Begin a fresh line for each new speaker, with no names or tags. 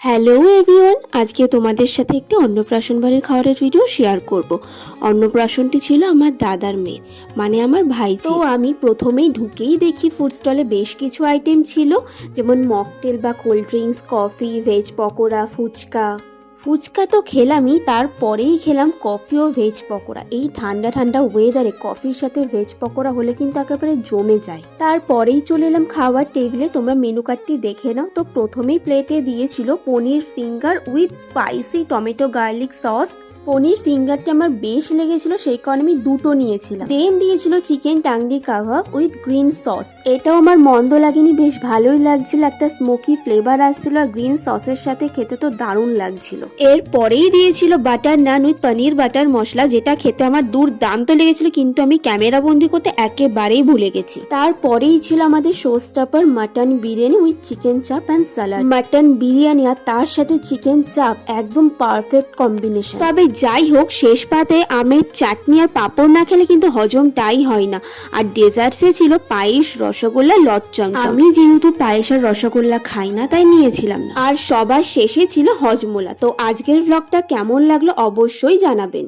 Hello everyone, আজকে তোমাদের সাথে একটি অন্নপ্রাশন বাড়ির খাবারের ভিডিও শেয়ার করব। অন্নপ্রাশনটি ছিল আমার দাদার মেয়ে, মানে আমার ভাই। তো আমি প্রথমেই ঢুকেই দেখি ফুড স্টলে বেশ কিছু আইটেম ছিল, যেমন মকটেল বা cold drinks, coffee, veg pakora, ফুচকা তো খেলামই, তারপরেই খেলাম কফি ও ভেজ পকোড়া। এই ঠান্ডা ঠান্ডা ওয়েদারে কফির সাথে ভেজ পকোড়া হলে কিন্তু একেবারে জমে যায়। তারপরেই চলে এলাম খাওয়ার টেবিলে। তোমরা মেনু কার্ডটি দেখে নাও। তো প্রথমেই প্লেটে দিয়েছিল paneer finger with spicy tomato garlic sauce. Paneer ফিঙ্গারটি আমার বেশ লেগেছিল, সেই কারণে আমি দুটো নিয়েছিলাম। দেন দিয়েছিল chicken tangdi kebab with green sauce. এটাও আমার মন্দ লাগেনি, বেশ ভালোই লাগছিল। একটা স্মোকি ফ্লেভার আসছিল আর গ্রিন সসের সাথে খেতে তো দারুণ লাগছিল। এরপরেই দিয়েছিল butter naan with paneer butter masala, যেটা খেতে আমার দুর্দান্ত লেগেছিল, কিন্তু আমি ক্যামেরা বন্দি করতে একেবারেই ভুলে গেছি। তারপরেই ছিল আমাদের show stopper mutton biryani with chicken চাপ অ্যান্ড স্যালাড। মাটন বিরিয়ানি আর তার সাথে চিকেন চাপ একদম পারফেক্ট কম্বিনেশন। তবে যাই হোক, শেষ পাতে আমের চাটনি আর পাঁপড় না খেলে কিন্তু হজমটাই হয় না। আর ডেজার্টসে ছিল পায়েস, রসগোল্লা, লট চমচম। আমি যেহেতু পায়েস আর রসগোল্লা খাই না, তাই নিয়েছিলাম না। আর সবার শেষে ছিল হজমোলা। তো আজকের ব্লগটা কেমন লাগলো অবশ্যই জানাবেন।